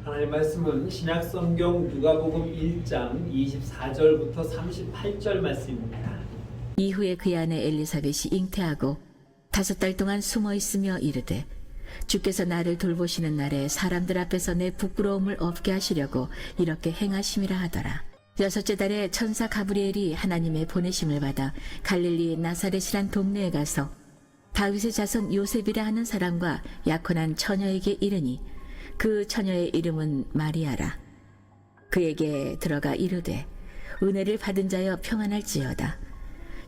하나님의 말씀은 신약성경 누가복음 1장 24절부터 38절 말씀입니다. 이후에 그의 아내 엘리사벳이 잉태하고 5달 동안 숨어 있으며 이르되 주께서 나를 돌보시는 날에 사람들 앞에서 내 부끄러움을 없게 하시려고 이렇게 행하심이라 하더라. 6째 달에 천사 가브리엘이 하나님의 보내심을 받아 갈릴리 나사렛이란 동네에 가서 다윗의 자손 요셉이라 하는 사람과 약혼한 처녀에게 이르니 그 처녀의 이름은 마리아라. 그에게 들어가 이르되 은혜를 받은 자여 평안할지어다.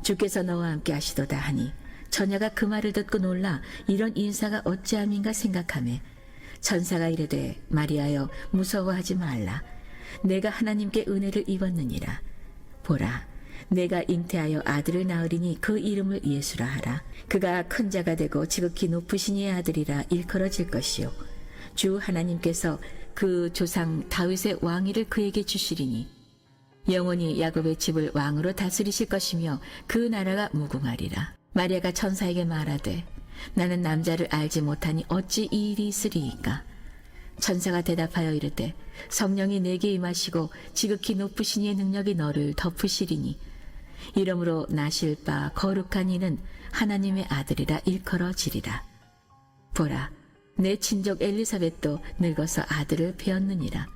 주께서 너와 함께 하시도다 하니 처녀가 그 말을 듣고 놀라 이런 인사가 어찌함인가 생각하매 천사가 이르되 마리아여 무서워하지 말라. 내가 하나님께 은혜를 입었느니라. 보라 내가 잉태하여 아들을 낳으리니 그 이름을 예수라 하라. 그가 큰 자가 되고 지극히 높으신 이의 아들이라 일컬어질 것이요 주 하나님께서 그 조상 다윗의 왕위를 그에게 주시리니 영원히 야곱의 집을 왕으로 다스리실 것이며 그 나라가 무궁하리라. 마리아가 천사에게 말하되 나는 남자를 알지 못하니 어찌 이 일이 있으리이까. 천사가 대답하여 이르되 성령이 내게 임하시고 지극히 높으신 이의 능력이 너를 덮으시리니 이러므로 나실 바 거룩한 이는 하나님의 아들이라 일컬어지리라. 보라 내 친족 엘리사벳도 늙어서 아들을 배었느니라.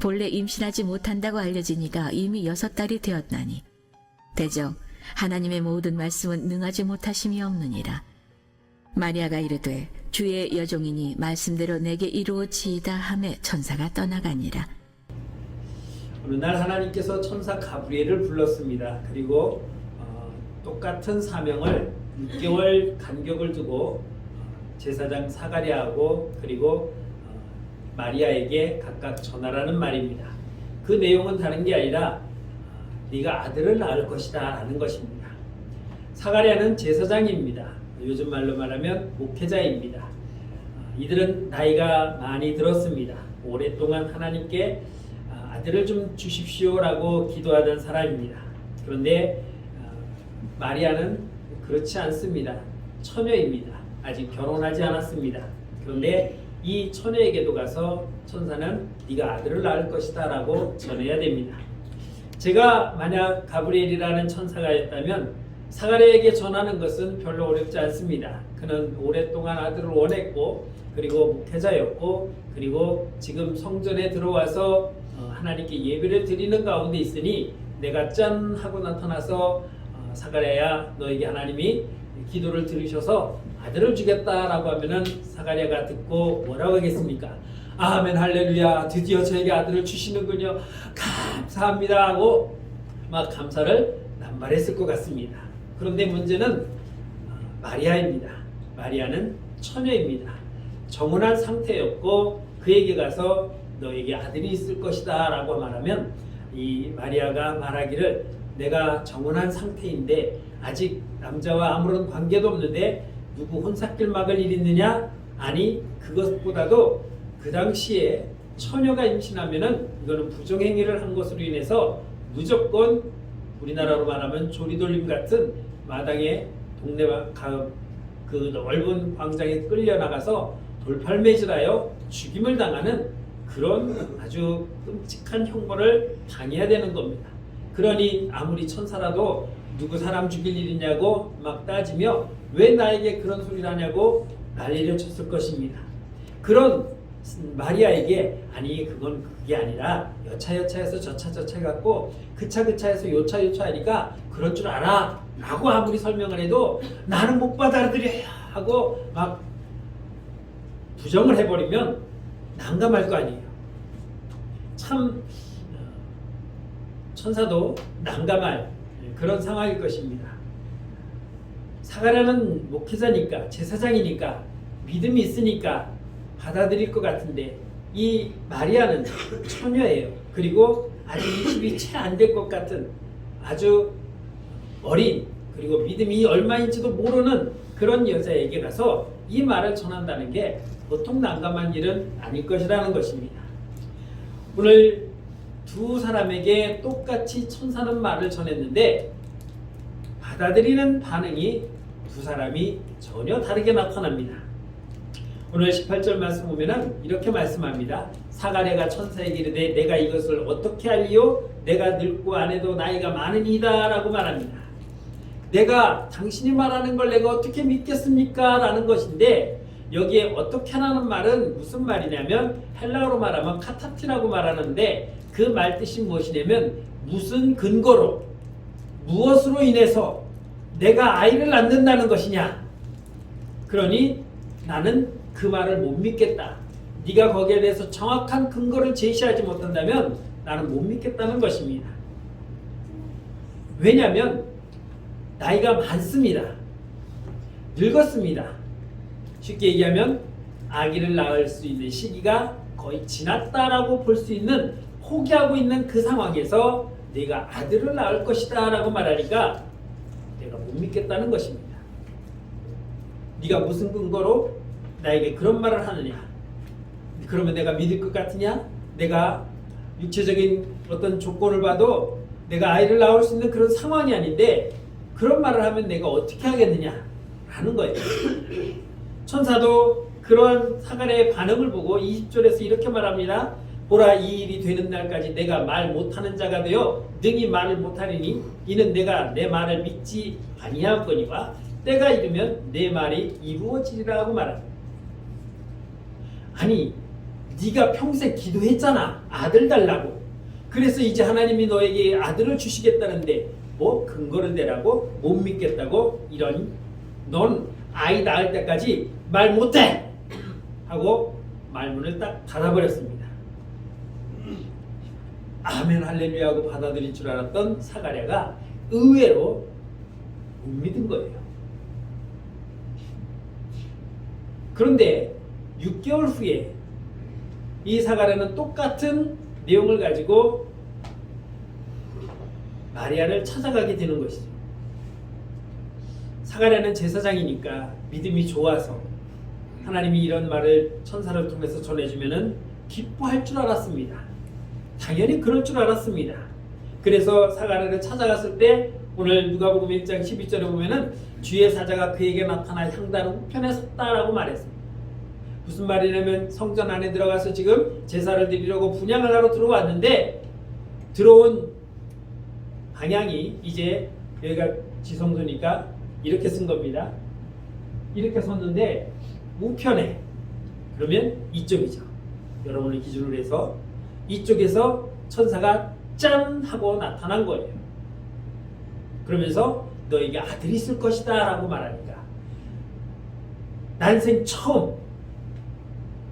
본래 임신하지 못한다고 알려지니가 이미 6달이 되었나니 대저 하나님의 모든 말씀은 능하지 못하심이 없느니라. 마리아가 이르되 주의 여종이니 말씀대로 내게 이루어지이다 하매 천사가 떠나가니라. 어느 날 하나님께서 천사 가브리엘을 불렀습니다. 그리고 똑같은 사명을 6개월 간격을 두고 제사장 사가랴하고 그리고 마리아에게 각각 전하라는 말입니다. 그 내용은 다른 게 아니라 네가 아들을 낳을 것이다 라는 것입니다. 사가랴는 제사장입니다. 요즘 말로 말하면 목회자입니다. 이들은 나이가 많이 들었습니다. 오랫동안 하나님께 아들을 좀 주십시오라고 기도하던 사람입니다. 그런데 마리아는 그렇지 않습니다. 처녀입니다. 아직 결혼하지 않았습니다. 그런데 이 처녀에게도 가서 천사는 네가 아들을 낳을 것이다 라고 전해야 됩니다. 제가 만약 가브리엘이라는 천사가였다면 사가랴에게 전하는 것은 별로 어렵지 않습니다. 그는 오랫동안 아들을 원했고 그리고 목회자였고 그리고 지금 성전에 들어와서 하나님께 예배를 드리는 가운데 있으니 내가 짠 하고 나타나서 사가랴야 너에게 하나님이 기도를 들으셔서 아들을 주겠다라고 하면은 사가랴가 듣고 뭐라고 하겠습니까? 아멘 할렐루야 드디어 저에게 아들을 주시는군요 감사합니다 하고 막 감사를 남발했을 것 같습니다. 그런데 문제는 마리아입니다. 마리아는 처녀입니다. 정혼한 상태였고 그에게 가서 너에게 아들이 있을 것이다 라고 말하면 이 마리아가 말하기를 내가 정혼한 상태인데 아직 남자와 아무런 관계도 없는데 누구 혼삭길 막을 일 있느냐? 아니 그것보다도 그 당시에 처녀가 임신하면은 이거는 부정행위를 한 것으로 인해서 무조건 우리나라로 말하면 조리돌림 같은 마당에 동네 그 넓은 광장에 끌려나가서 돌팔매질하여 죽임을 당하는 그런 아주 끔찍한 형벌을 당해야 되는 겁니다. 그러니 아무리 천사라도 누구 사람 죽일 일 있냐고 막 따지며 왜 나에게 그런 소리를 하냐고 난리를 쳤을 것입니다. 그런 마리아에게 아니 그건 그게 아니라 여차여차해서 저차 갖고 그차해서 요차 하니까 그럴 줄 알아 라고 아무리 설명을 해도 나는 못 받아들여야 하고 막 부정을 해버리면 난감할 거 아니에요. 참 천사도 난감할 그런 상황일 것입니다. 사가랴는 목회자니까 제사장이니까 믿음이 있으니까 받아들일 것 같은데 이 마리아는 처녀예요. 그리고 아직 20이 채 안 될 것 같은 아주 어린 그리고 믿음이 얼마인지도 모르는 그런 여자에게 가서 이 말을 전한다는 게 보통 난감한 일은 아닐 것이라는 것입니다. 오늘 두 사람에게 똑같이 천사는 말을 전했는데 받아들이는 반응이 두 사람이 전혀 다르게 나타납니다. 오늘 18절 말씀 보면은 이렇게 말씀합니다. 사가랴가 천사에게 이르되 내가 이것을 어떻게 알리요? 내가 늙고 아내도 나이가 많으니이다 라고 말합니다. 내가 당신이 말하는 걸 내가 어떻게 믿겠습니까? 라는 것인데 여기에 어떻게 하라는 말은 무슨 말이냐면 헬라어로 말하면 카타티라고 말하는데 그 말 뜻이 무엇이냐면 무슨 근거로 무엇으로 인해서 내가 아이를 낳는다는 것이냐. 그러니 나는 그 말을 못 믿겠다. 네가 거기에 대해서 정확한 근거를 제시하지 못한다면 나는 못 믿겠다는 것입니다. 왜냐하면 나이가 많습니다. 늙었습니다. 쉽게 얘기하면 아기를 낳을 수 있는 시기가 거의 지났다라고 볼 수 있는 포기하고 있는 그 상황에서 내가 아들을 낳을 것이다 라고 말하니까 내가 못 믿겠다는 것입니다. 네가 무슨 근거로 나에게 그런 말을 하느냐? 그러면 내가 믿을 것 같으냐? 내가 육체적인 어떤 조건을 봐도 내가 아이를 낳을 수 있는 그런 상황이 아닌데 그런 말을 하면 내가 어떻게 하겠느냐? 라는 거예요. 천사도 그런 사가랴의 반응을 보고 20절에서 이렇게 말합니다. 보라, 이 일이 되는 날까지 내가 말 못하는 자가 되어 능히 말을 못하리니 이는 내가 내 말을 믿지 아니하거니와 때가 이르면 내 말이 이루어지리라 하고 말합니다. 아니, 네가 평생 기도했잖아. 아들 달라고. 그래서 이제 하나님이 너에게 아들을 주시겠다는데 뭐 근거를 대라고 못 믿겠다고 이런 넌 아이 낳을 때까지 말 못해 하고 말문을 딱 닫아버렸습니다. 아멘 할렐루야 하고 받아들일 줄 알았던 사가랴가 의외로 못 믿은 거예요. 그런데 6개월 후에 이 사가랴는 똑같은 내용을 가지고 마리아를 찾아가게 되는 것이죠. 사가랴는 제사장이니까 믿음이 좋아서 하나님이 이런 말을 천사를 통해서 전해주면은 기뻐할 줄 알았습니다. 당연히 그럴 줄 알았습니다. 그래서 사가랴를 찾아갔을 때 오늘 누가복음 1장 12절에 보면은 주의 사자가 그에게 나타나 향단 우편에 섰다라고 말했습니다. 무슨 말이냐면 성전 안에 들어가서 지금 제사를 드리려고 분향을 하러 들어왔는데 들어온 방향이 이제 여기가 지성소니까 이렇게 쓴 겁니다. 이렇게 섰는데 우편에 그러면 이쪽이죠. 여러분을 기준으로 해서 이쪽에서 천사가 짠 하고 나타난 거예요. 그러면서 너에게 아들이 있을 것이다 라고 말하니까 난생 처음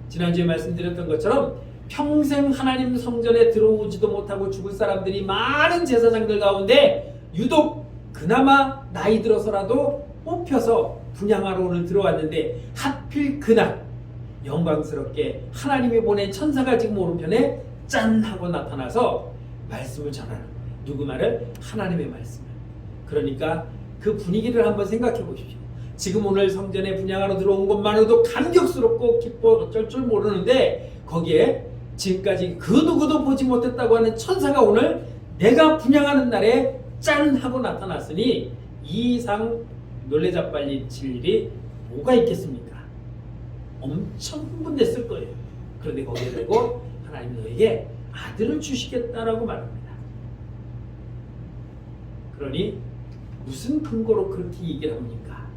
지난주에 말씀드렸던 것처럼 평생 하나님 성전에 들어오지도 못하고 죽을 사람들이 많은 제사장들 가운데 유독 그나마 나이 들어서라도 뽑혀서 분향하러 오늘 들어왔는데 하필 그날 영광스럽게 하나님이 보낸 천사가 지금 오른편에 짠 하고 나타나서 말씀을 전하는 거예요. 누구 말을? 하나님의 말씀을. 그러니까 그 분위기를 한번 생각해 보십시오. 지금 오늘 성전에 분향하러 들어온 것만으로도 감격스럽고 기뻐 어쩔 줄 모르는데 거기에 지금까지 그 누구도 보지 못했다고 하는 천사가 오늘 내가 분향하는 날에 짠 하고 나타났으니 이 이상 놀래자빨리칠 일이 뭐가 있겠습니까? 엄청 흥분됐을 거예요. 그런데 거기에 대고 하나님 너에게 아들을 주시겠다라고 말합니다. 그러니 무슨 근거로 그렇게 얘기를 합니까?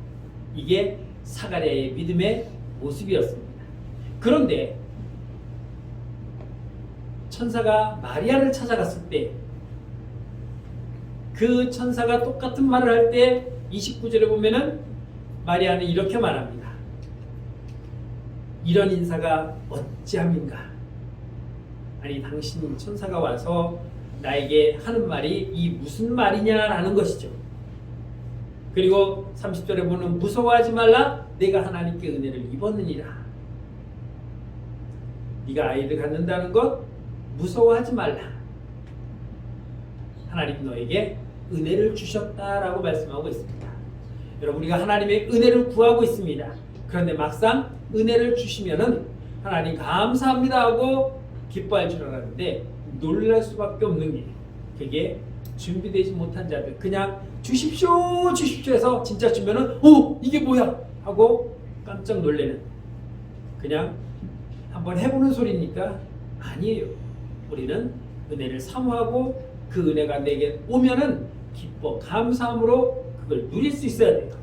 이게 사가랴의 믿음의 모습이었습니다. 그런데 천사가 마리아를 찾아갔을 때 그 천사가 똑같은 말을 할 때 29절에 보면은 마리아는 이렇게 말합니다. 이런 인사가 어찌함인가? 아니 당신 천사가 와서 나에게 하는 말이 이 무슨 말이냐라는 것이죠. 그리고 30절에 보면 무서워하지 말라 내가 하나님께 은혜를 입었느니라. 네가 아이를 갖는다는 것 무서워하지 말라. 하나님 너에게 은혜를 주셨다라고 말씀하고 있습니다. 여러분 우리가 하나님의 은혜를 구하고 있습니다. 그런데 막상 은혜를 주시면은 하나님 감사합니다 하고 기뻐할 줄 알았는데 놀랄 수밖에 없는 게 그게 준비되지 못한 자들 그냥 주십시오 주십시오 해서 진짜 주면은 이게 뭐야 하고 깜짝 놀래는 그냥 한번 해보는 소리니까 아니에요. 우리는 은혜를 사모하고 그 은혜가 내게 오면은 기뻐 감사함으로 그걸 누릴 수 있어야 돼요.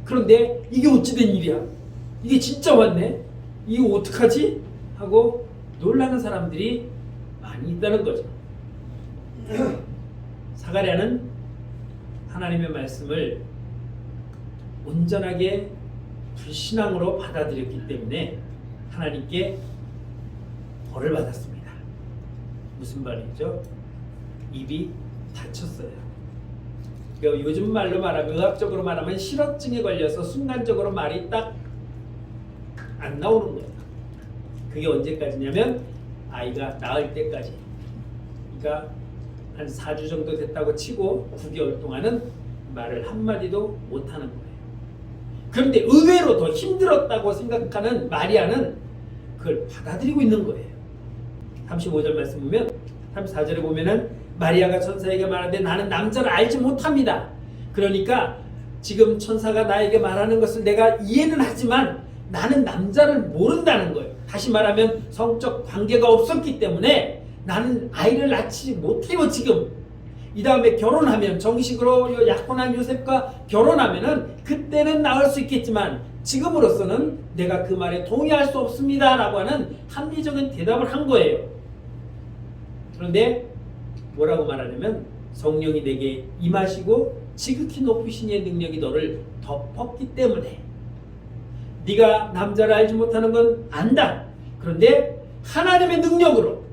그런데 이게 어찌된 일이야? 이게 진짜 왔네? 이거 어떡하지? 하고 놀라는 사람들이 많이 있다는 거죠. 사가랴는 하나님의 말씀을 온전하게 불신앙으로 받아들였기 때문에 하나님께 벌을 받았습니다. 무슨 말이죠? 입이 닫혔어요. 그러니까 요즘 말로 말하면, 의학적으로 말하면 실어증에 걸려서 순간적으로 말이 딱 안 나오는 거예요. 그게 언제까지냐면 아이가 낳을 때까지. 그러니까 한 4주 정도 됐다고 치고 9개월 동안은 말을 한마디도 못하는 거예요. 그런데 의외로 더 힘들었다고 생각하는 마리아는 그걸 받아들이고 있는 거예요. 35절 말씀 보면, 34절에 보면은 마리아가 천사에게 말하는데 나는 남자를 알지 못합니다. 그러니까 지금 천사가 나에게 말하는 것을 내가 이해는 하지만 나는 남자를 모른다는 거예요. 다시 말하면 성적 관계가 없었기 때문에 나는 아이를 낳지 못해요. 지금 이 다음에 결혼하면, 정식으로 약혼한 요셉과 결혼하면은 그때는 낳을 수 있겠지만 지금으로서는 내가 그 말에 동의할 수 없습니다 라고 하는 합리적인 대답을 한 거예요. 그런데 뭐라고 말하냐면 성령이 내게 임하시고 지극히 높으신 이의 능력이 너를 덮었기 때문에 네가 남자를 알지 못하는 건 안다. 그런데 하나님의 능력으로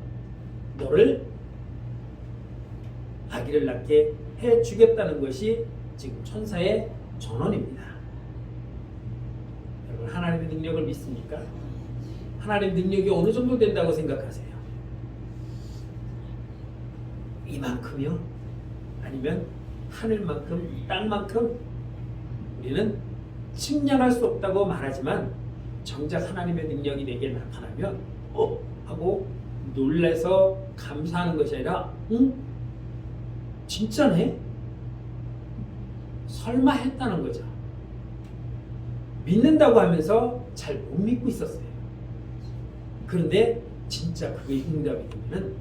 너를 아기를 낳게 해주겠다는 것이 지금 천사의 전언입니다. 여러분, 하나님의 능력을 믿습니까? 하나님의 능력이 어느 정도 된다고 생각하세요? 이만큼이요? 아니면 하늘만큼, 땅만큼? 우리는 측량할 수 없다고 말하지만 정작 하나님의 능력이 내게 나타나면 하고 놀라서 감사하는 것이 아니라 진짜네? 설마 했다는 거죠. 믿는다고 하면서 잘 못 믿고 있었어요. 그런데 진짜 그게 응답이 되면은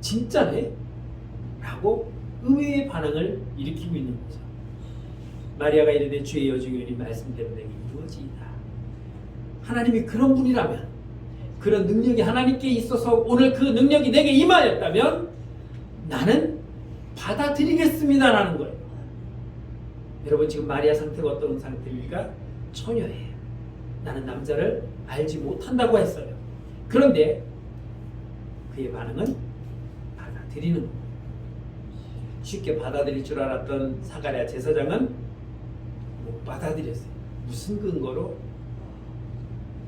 진짜네? 라고 의외의 반응을 일으키고 있는 거죠. 마리아가 이르되 주의 여종이니 말씀대로 내게 이루어지이다. 하나님이 그런 분이라면, 그런 능력이 하나님께 있어서 오늘 그 능력이 내게 임하였다면 나는 받아들이겠습니다라는 거예요. 여러분, 지금 마리아 상태가 어떤 상태입니까? 처녀예요. 나는 남자를 알지 못한다고 했어요. 그런데 그의 반응은 받아들이는 거예요. 쉽게 받아들일 줄 알았던 사가랴 제사장은 못 받아들였어요. 무슨 근거로?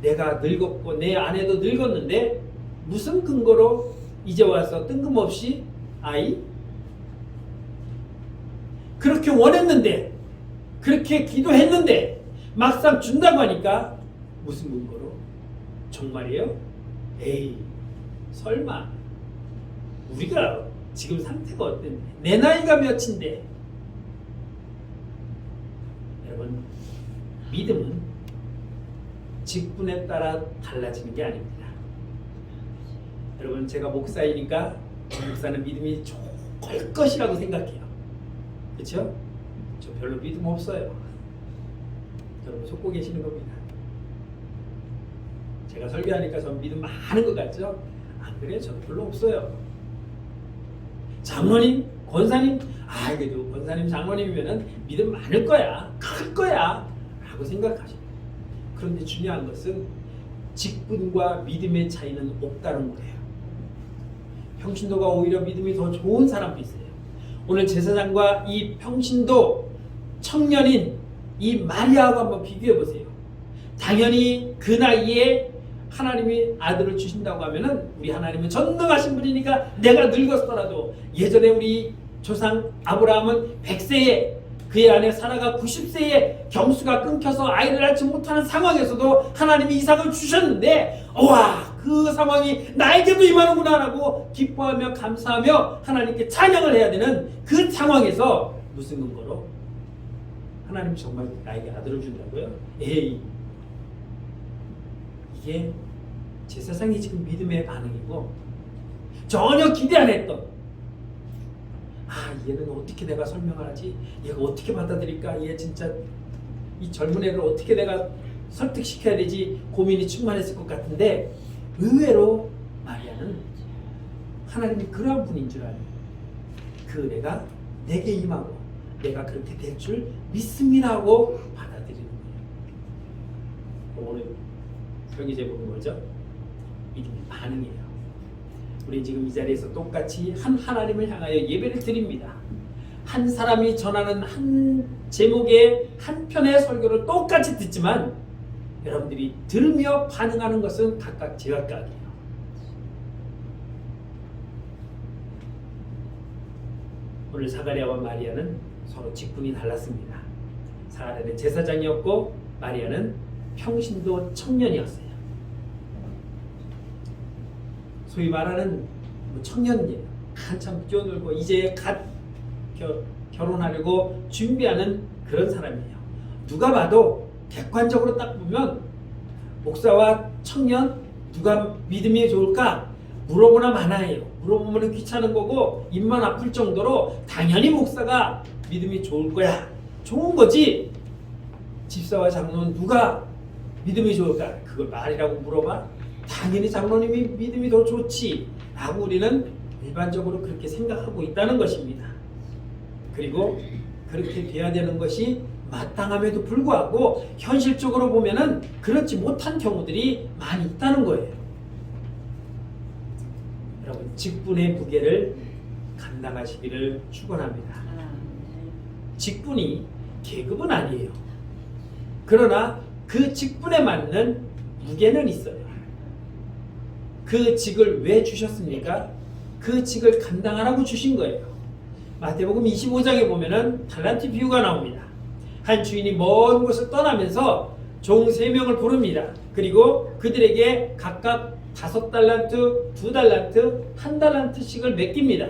내가 늙었고 내 아내도 늙었는데 무슨 근거로 이제 와서 뜬금없이 아이? 그렇게 원했는데, 그렇게 기도했는데 막상 준다고 하니까 무슨 근거로? 정말이에요? 에이, 설마. 우리가 지금 상태가 어땠는데, 내 나이가 몇인데. 여러분, 믿음은 직분에 따라 달라지는 게 아닙니다. 여러분, 제가 목사이니까 목사는 믿음이 좋을 것이라고 생각해요. 그렇죠? 저 별로 믿음 없어요. 여러분 속고 계시는 겁니다. 제가 설교하니까 전 믿음 많은 것 같죠? 안 그래요? 저는 별로 없어요. 장로님, 권사님, 그래도 권사님, 장로님이면은 믿음 많을 거야, 클 거야 라고 생각하십니다. 그런데 중요한 것은 직분과 믿음의 차이는 없다는 거예요. 평신도가 오히려 믿음이 더 좋은 사람도 있어요. 오늘 제사장과 이 평신도 청년인 이 마리아하고 한번 비교해 보세요. 당연히 그 나이에 하나님이 아들을 주신다고 하면은 우리 하나님은 전능하신 분이니까 내가 늙었더라도, 예전에 우리 조상 아브라함은 100세에 그의 아내 사라가 90세에 경수가 끊겨서 아이를 낳지 못하는 상황에서도 하나님이 이삭을 주셨는데, 와, 그 상황이 나에게도 임하는구나 라고 기뻐하며 감사하며 하나님께 찬양을 해야 되는 그 상황에서 무슨 근거로? 하나님 정말 나에게 아들을 준다고요? 에이, 이게 제사장이 지금 믿음의 반응이고 전혀 기대 안 했던 얘는 어떻게 내가 설명을 하지? 얘가 어떻게 받아들일까? 얘 진짜 이 젊은 애를 어떻게 내가 설득시켜야 되지? 고민이 충만했을 것 같은데 의외로 마리아는 하나님이 그러한 분인 줄 알고 그 은혜가 내게 임하고 내가 그렇게 될 줄 믿습니다 하고 받아들이는 거예요. 오늘 설교 제목은 뭐죠? 믿음의 반응이에요. 우리 지금 이 자리에서 똑같이 한 하나님을 향하여 예배를 드립니다. 한 사람이 전하는 한 제목의 한 편의 설교를 똑같이 듣지만 여러분들이 들으며 반응하는 것은 각각 제각각이에요. 오늘 사가랴와 마리아는 서로 직분이 달랐습니다. 사가랴는 제사장이었고 마리아는 평신도 청년이었어요. 소위 말하는 청년이에요. 한참 뛰어놀고 이제 갓 결혼하려고 준비하는 그런 사람이에요. 누가 봐도 객관적으로 딱 보면 목사와 청년 누가 믿음이 좋을까 물어보나 마나해요. 물어보면 귀찮은 거고 입만 아플 정도로 당연히 목사가 믿음이 좋을 거야. 좋은 거지. 집사와 장로는 누가 믿음이 좋을까? 그걸 말이라고 물어봐? 당연히 장로님이 믿음이 더 좋지 라고 우리는 일반적으로 그렇게 생각하고 있다는 것입니다. 그리고 그렇게 돼야 되는 것이 마땅함에도 불구하고 현실적으로 보면은 그렇지 못한 경우들이 많이 있다는 거예요. 여러분 직분의 무게를 감당하시기를 축원합니다. 직분이 계급은 아니에요. 그러나 그 직분에 맞는 무게는 있어요. 그 직을 왜 주셨습니까? 그 직을 감당하라고 주신 거예요. 마태복음 25장에 보면은 달란트 비유가 나옵니다. 한 주인이 먼 곳을 떠나면서 종 3명을 부릅니다. 그리고 그들에게 각각 5달란트, 2달란트, 1달란트씩을 맡깁니다.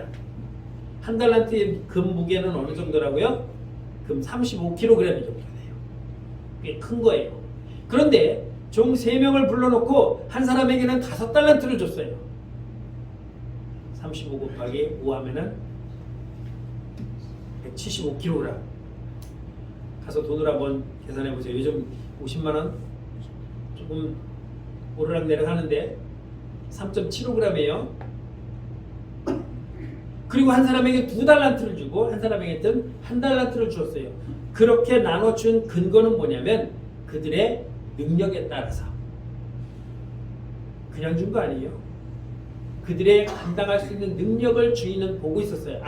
1달란트의 금 무게는 어느 정도라고요? 금 35kg 정도 돼요. 꽤 큰 거예요. 그런데 종 3명을 불러놓고 한 사람에게는 5달란트를 줬어요. 35 곱하기 5 하면은 175kg. 가서 돈을 한번 계산해 보세요. 요즘 50만원 조금 오르락내락 하는데 3.75g이에요. 그리고 한 사람에게 2달란트를 주고 한 사람에게는 1달란트를 주었어요. 그렇게 나눠준 근거는 뭐냐면 그들의 능력에 따라서. 그냥 준 거 아니에요. 그들의 감당할 수 있는 능력을 주인은 보고 있었어요.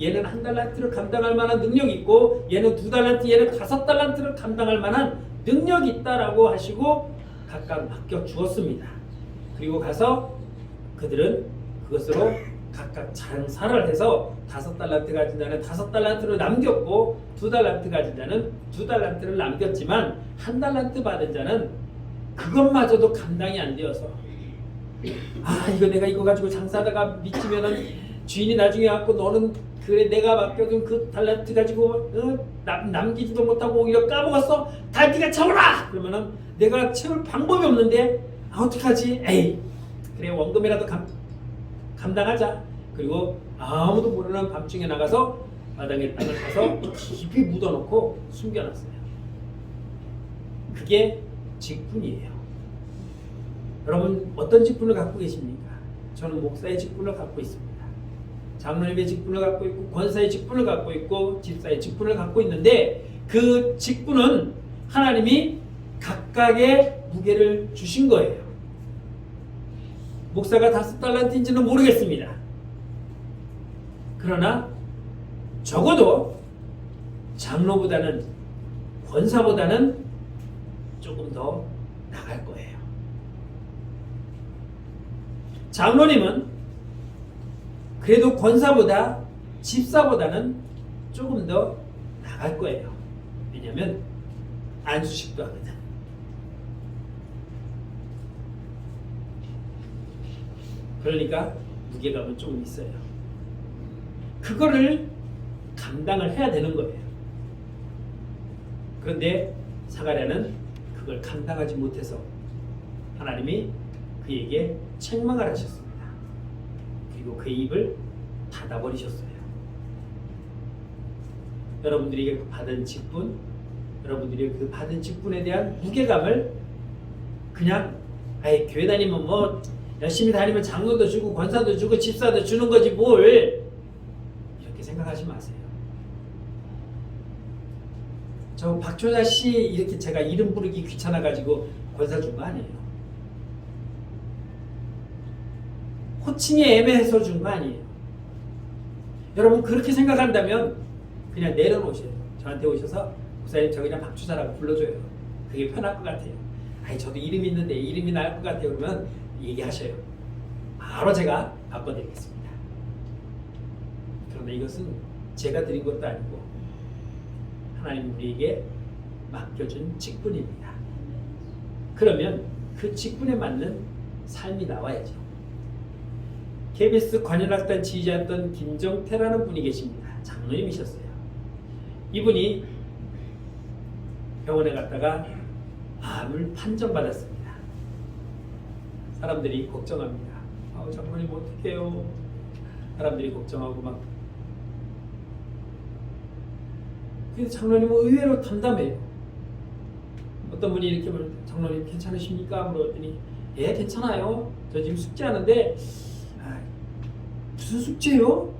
얘는 1달란트를 감당할 만한 능력이 있고 얘는 2달란트, 얘는 5달란트를 감당할 만한 능력이 있다라고 하시고 각각 맡겨 주었습니다. 그리고 가서 그들은 그것으로 각각 장사를 해서 5달란트 가진 자는 5달란트를 남겼고 2달란트 가진 자는 2달란트를 남겼지만 1달란트 받은 자는 그것마저도 감당이 안 되어서 이거 내가 이거 가지고 장사하다가 미치면은 주인이 나중에 갖고 너는 그래 내가 맡겨둔 그 달란트 가지고 남기지도 못하고 오히려 까먹었어. 다 네가 채워라. 그러면은 내가 채울 방법이 없는데 어떡하지? 에이 그래 원금이라도 감당하자. 그리고 아무도 모르는 밤중에 나가서 마당에 땅을 파서 깊이 묻어놓고 숨겨놨어요. 그게 직분이에요. 여러분 어떤 직분을 갖고 계십니까? 저는 목사의 직분을 갖고 있습니다. 장로님의 직분을 갖고 있고 권사의 직분을 갖고 있고 집사의 직분을 갖고 있는데 그 직분은 하나님이 각각의 무게를 주신 거예요. 목사가 5달란트인지는 모르겠습니다. 그러나 적어도 장로보다는 권사보다는 조금 더 나갈 거예요. 장로님은 그래도 권사보다 집사보다는 조금 더 나갈 거예요. 왜냐하면 안수식도 하거든. 그러니까 무게감은 조금 있어요. 그거를 감당을 해야 되는 거예요. 그런데 사가랴는 그걸 감당하지 못해서 하나님이 그에게 책망을 하셨습니다. 그리고 그의 입을 닫아버리셨어요. 여러분들이 받은 직분, 여러분들이 그 받은 직분에 대한 무게감을 그냥 아예 교회 다니면 뭐 열심히 다니면 장로도 주고 권사도 주고 집사도 주는 거지 뭘 이렇게 생각하지 마세요. 저 박초자 씨 이렇게 제가 이름 부르기 귀찮아가지고 권사 준 거 아니에요. 호칭이 애매해서 준 거 아니에요. 여러분 그렇게 생각한다면 그냥 내려놓으세요. 저한테 오셔서 목사님 저 그냥 박초자라고 불러줘요. 그게 편할 것 같아요. 아니 저도 이름이 있는데 이름이 나을 것 같아요. 그러면 얘기하셔요. 바로 제가 바꿔드리겠습니다. 그런데 이것은 제가 드린 것도 아니고 하나님 우리에게 맡겨준 직분입니다. 그러면 그 직분에 맞는 삶이 나와야죠. KBS 관현악단 지휘자였던 김정태라는 분이 계십니다. 장로님이셨어요. 이분이 병원에 갔다가 암을 판정받았습니다. 사람들이 걱정합니다. 장로님 어떡해요? 사람들이 걱정하고 막. 근데 장로님은 의외로 담담해요. 어떤 분이 이렇게 말 장로님 괜찮으십니까? 물었더니 예 괜찮아요. 저 지금 숙제하는데 무슨 숙제요?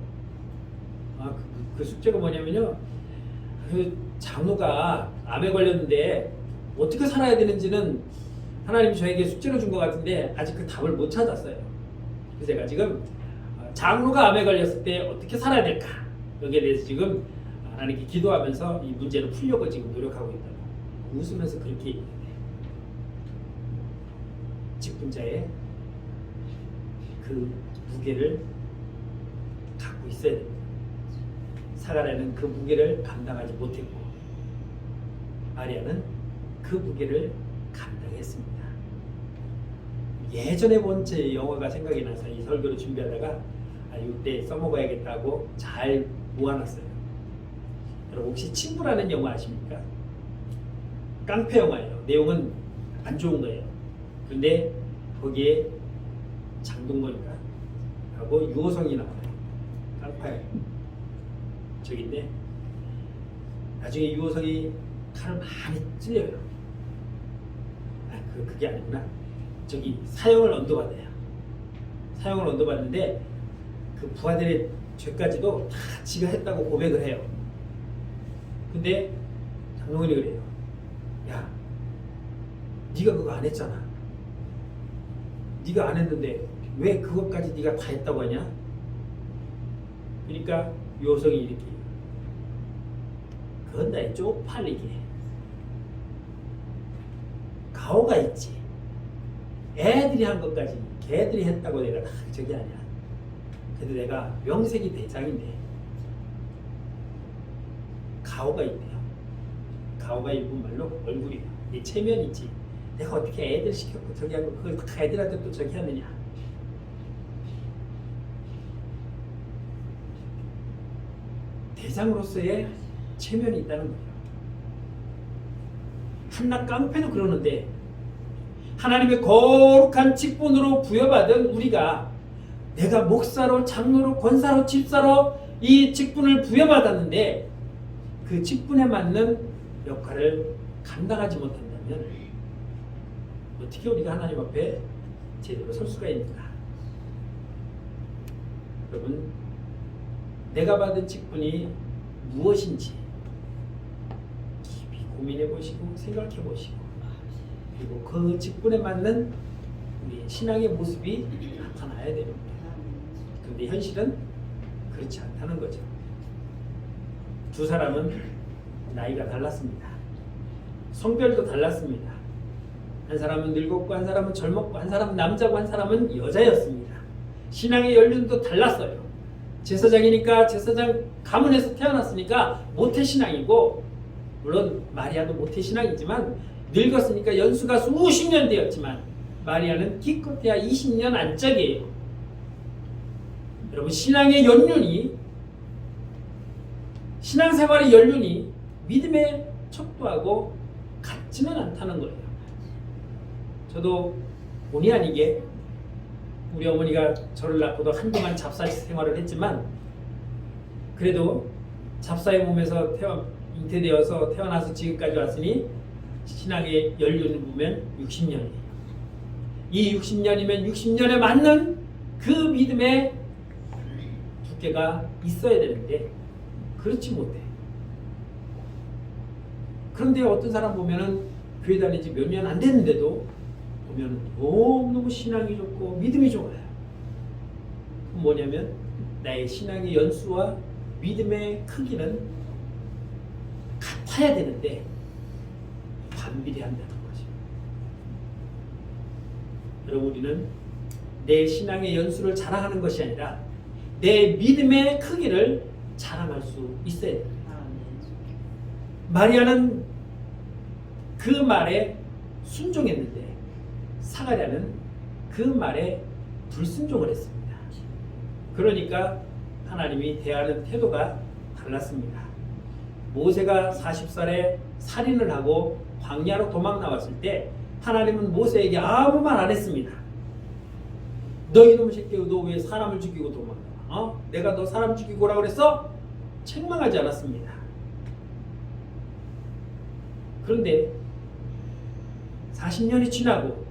그 숙제가 뭐냐면요. 그 장로가 암에 걸렸는데 어떻게 살아야 되는지는 하나님 저에게 숙제로 준 것 같은데 아직 그 답을 못 찾았어요. 그래서 제가 지금 장로가 암에 걸렸을 때 어떻게 살아야 될까? 여기에 대해서 지금 하나님께 기도하면서 이 문제를 풀려고 지금 노력하고 있다고 웃으면서 그렇게 얘기해요. 직분자의 그 무게를 갖고 있어야 됩니다. 사가랴는 그 무게를 감당하지 못했고 마리아는 그 무게를 감당했습니다. 예전에 본 제 영화가 생각이 나서 이 설교를 준비하다가 이때 써먹어야겠다고 잘 모아놨어요. 여러분 혹시 친구라는 영화 아십니까? 깡패 영화예요. 내용은 안 좋은 거예요. 그런데 거기에 장동건인가 하고 유호성이 나와요. 깡패 저기인데 나중에 유호성이 칼을 많이 찔려요. 그게 아니구나. 저기 사형을 언도받아요. 사형을 언도받는데 그 부하들의 죄까지도 다 지가 했다고 고백을 해요. 근데 장동건이 그래요. 야, 네가 그거 안 했잖아. 네가 안 했는데 왜 그것까지 네가 다 했다고 하냐? 그러니까 유호성이 이렇게 그건 나의 쪽팔리게 가오가 있지. 애들이 한 것까지 걔들이 했다고 내가 다 저기 아니야. 그래도 내가 명색이 대장인데 가오가 있대요. 가오가 일본 말로 얼굴이야. 내 체면 있지. 내가 어떻게 애들 시켰고 저기 하고 그걸 다 애들한테 또 저기 하느냐. 대장으로서의 체면이 있다는 거예요. 한낱 깡패도 그러는데 하나님의 거룩한 직분으로 부여받은 우리가 내가 목사로 장로로 권사로 집사로 이 직분을 부여받았는데 그 직분에 맞는 역할을 감당하지 못한다면 어떻게 우리가 하나님 앞에 제대로 설 수가 있는가? 여러분 내가 받은 직분이 무엇인지 깊이 고민해 보시고 생각해 보시고 그리고 그 직분에 맞는 우리의 신앙의 모습이 나타나야 됩니다. 그런데 현실은 그렇지 않다는 거죠. 두 사람은 나이가 달랐습니다. 성별도 달랐습니다. 한 사람은 늙었고 한 사람은 젊었고 한 사람은 남자고 한 사람은 여자였습니다. 신앙의 연륜도 달랐어요. 제사장이니까 제사장 가문에서 태어났으니까 모태신앙이고 물론 마리아도 모태신앙이지만 늙었으니까 연수가 수십 년 되었지만 마리아는 기껏해야 20년 안짝이에요. 여러분 신앙의 연륜이 신앙생활의 연륜이 믿음의 척도하고 같지는 않다는 거예요. 저도 본의 아니게 우리 어머니가 저를 낳고도 한동안 잡사 생활을 했지만 그래도 잡사의 몸에서 잉태되어서 태어나서 지금까지 왔으니 신앙의 연륜을 보면 60년이에요. 이 60년이면 60년에 맞는 그 믿음의 두께가 있어야 되는데 그렇지 못해. 그런데 어떤 사람 보면은 교회 다닌 지 몇 년 안 됐는데도 보면 너무너무 신앙이 좋고 믿음이 좋아요. 그건 뭐냐면 나의 신앙의 연수와 믿음의 크기는 같아야 되는데 반비례한다는 거죠. 여러분, 우리는 내 신앙의 연수를 자랑하는 것이 아니라 내 믿음의 크기를 자랑할 수 있어야 됩니다. 마리아는 그 말에 순종했는데 사가랴는 그 말에 불순종을 했습니다. 그러니까 하나님이 대하는 태도가 달랐습니다. 모세가 40살에 살인을 하고 광야로 도망 나왔을 때 하나님은 모세에게 아무 말 안 했습니다. 너 이놈 새끼야, 너 왜 사람을 죽이고 도망가? 내가 너 사람 죽이고 오라 그랬어? 책망하지 않았습니다. 그런데 40년이 지나고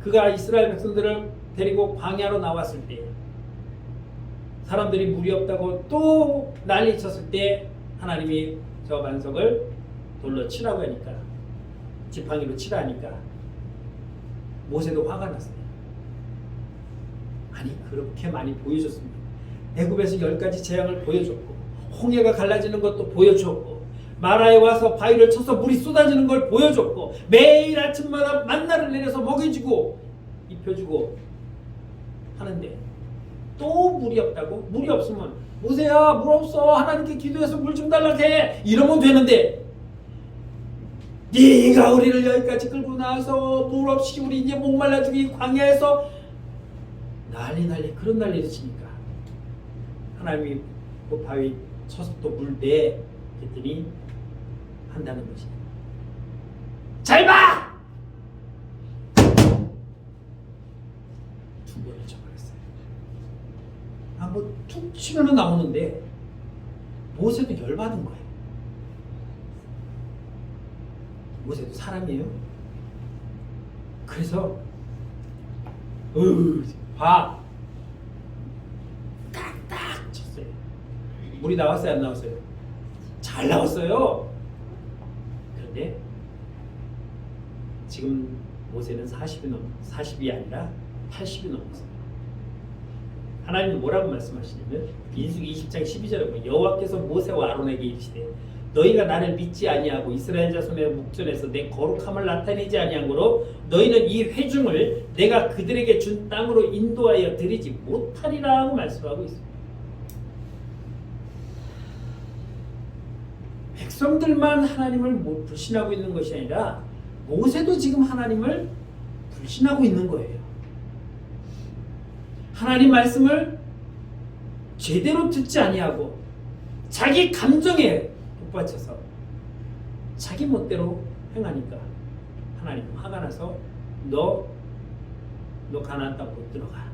그가 이스라엘 백성들을 데리고 광야로 나왔을 때 사람들이 물이 없다고 또 난리 쳤을 때 하나님이 저 반석을 돌로 치라고 하니까, 지팡이로 치라 하니까 모세도 화가 났어요. 아니, 그렇게 많이 보여줬습니다. 애굽에서 10가지 재앙을 보여줬고 홍해가 갈라지는 것도 보여줬고 마라에 와서 바위를 쳐서 물이 쏟아지는 걸 보여줬고 매일 아침마다 만나를 내려서 먹여주고 입혀주고 하는데 또 물이 없다고? 물이 없으면 모세야, 물 없어, 하나님께 기도해서 물 좀 달라고 해, 이러면 되는데 네가 우리를 여기까지 끌고 나와서 물 없이 우리 이제 목말라 죽이 광야에서 난리 그런 난리를 치니까 하나님이 그 바위 쳐서 또 물 내 했더니 한다는 것이, 잘 봐! 두 번을 쳐버렸어요. 뭐 툭 치면은 나오는데 모세도 열받은 거예요. 모세도 사람이에요. 그래서 봐, 딱딱 쳤어요. 물이 나왔어요, 안 나왔어요? 잘 나왔어요. 그런데 지금 모세는 40이 아니라 80이 넘었어요. 하나님은 뭐라고 말씀하시냐면 민수기 20장 12절에 보면 여호와께서 모세와 아론에게 이르시되 너희가 나를 믿지 아니하고 이스라엘 자손의 목전에서 내 거룩함을 나타내지 아니하므로 너희는 이 회중을 내가 그들에게 준 땅으로 인도하여 드리지 못하리라 하고 말씀하고 있습니다. 백성들만 하나님을 불신하고 있는 것이 아니라 모세도 지금 하나님을 불신하고 있는 거예요. 하나님 말씀을 제대로 듣지 아니하고 자기 감정에 북받쳐서 자기 멋대로 행하니까 하나님 화가 나서 너 가나안 땅 못 들어가.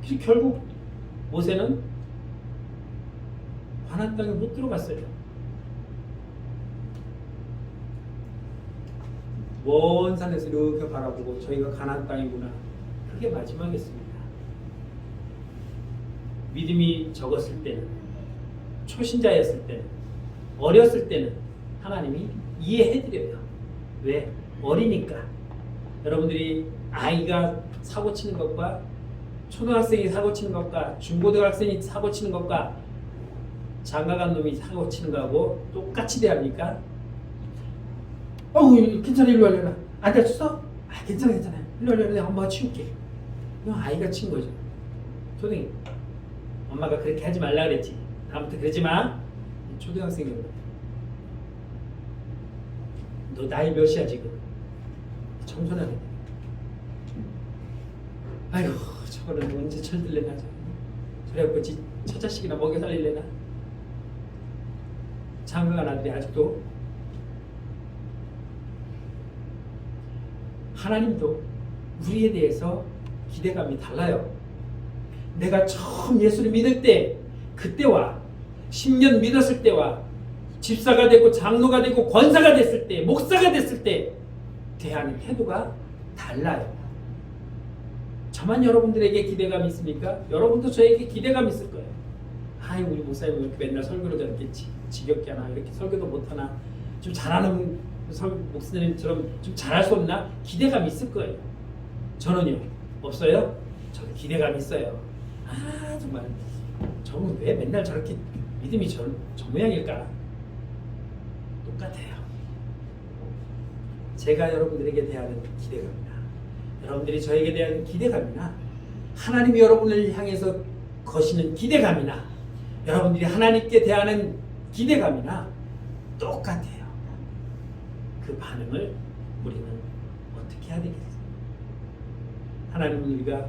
그래서 결국 모세는 가나안 땅에 못 들어갔어요. 먼 산에서 이렇게 바라보고 저희가 가나안 땅이구나, 그게 마지막이었습니다. 믿음이 적었을 때는, 초신자였을 때는, 어렸을 때는 하나님이 이해해드려요. 왜? 어리니까. 여러분들이 아이가 사고치는 것과 초등학생이 사고치는 것과 중고등학생이 사고치는 것과 장가간 놈이 사고치는 거하고 똑같이 대합니까? 괜찮아, 일로 와라. 안 다쳤어? 괜찮아. 일로 와라. 내가 엄마가 치울게. 이건 아이가 친 거죠. 초등이. 엄마가 그렇게 하지 말라 그랬지. 다음부터 그러지 마. 초등학생이거든. 너 나이 몇이야 지금? 청소년이네. 아이고, 저거는 언제 철들래나. 저래갖고 저 자식이나 먹여 살릴래나. 장가간 아들이 아직도. 하나님도 우리에 대해서 기대감이 달라요. 내가 처음 예수를 믿을 때 그때와 10년 믿었을 때와 집사가 되고 장로가 되고 권사가 됐을 때 목사가 됐을 때 대하는 태도가 달라요. 저만 여러분들에게 기대감이 있습니까? 여러분도 저에게 기대감이 있을 거예요. 아이 우리 목사님 왜 이렇게 맨날 설교를 저렇게 지겹게 하나, 이렇게 설교도 못하나, 좀 잘하는 목사님처럼 좀 잘할 수 없나, 기대감이 있을 거예요. 저는요 없어요? 저는 기대감이 있어요. 아 정말 저는 왜 맨날 저렇게 믿음이 저 모양일까? 똑같아요. 제가 여러분들에게 대하는 기대감이나 여러분들이 저에게 대한 기대감이나 하나님이 여러분을 향해서 거시는 기대감이나 여러분들이 하나님께 대하는 기대감이나 똑같아요. 그 반응을 우리는 어떻게 해야 되겠어요? 하나님은 우리가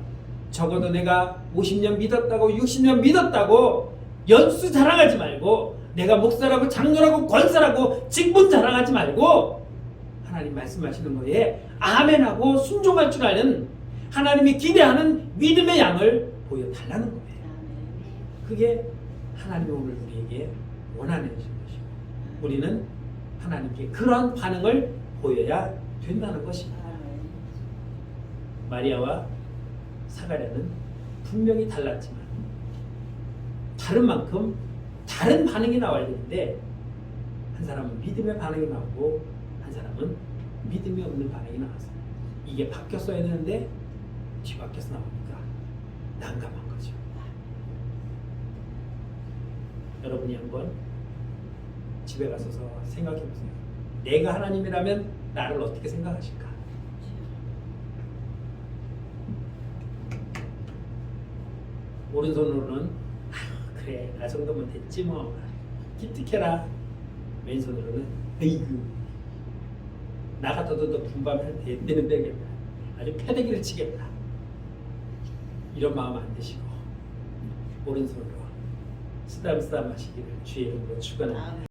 적어도 내가 50년 믿었다고 60년 믿었다고 연수 자랑하지 말고, 내가 목사라고 장로라고 권사라고 직분 자랑하지 말고, 하나님 말씀하시는 거에 아멘하고 순종할 줄 아는 하나님이 기대하는 믿음의 양을 보여달라는 거예요. 그게 하나님이 오늘 우리에게 원하는 것이고, 우리는 하나님께 그러한 반응을 보여야 된다는 것입니다. 마리아와 사가랴는 분명히 달랐지만 다른 만큼 다른 반응이 나와야 되는데, 한 사람은 믿음의 반응이 나오고 한 사람은 믿음이 없는 반응이 나왔어요. 이게 바뀌었어야 되는데 뒤바뀌어서 나오니까 난감한 거죠. 여러분이 한번 집에 가셔서 생각해 보세요. 내가 하나님이라면 나를 어떻게 생각하실까? 오른손으로는 그래 나 정도면 됐지 뭐 기특해라. 왼손으로는 에이구 나 같아도 너 분밤을 되는데 아주 패대기를 치겠다. 이런 마음 안 드시고 오른손으로 쓰담쓰담 하시기를 주의 이름으로 축원합니다.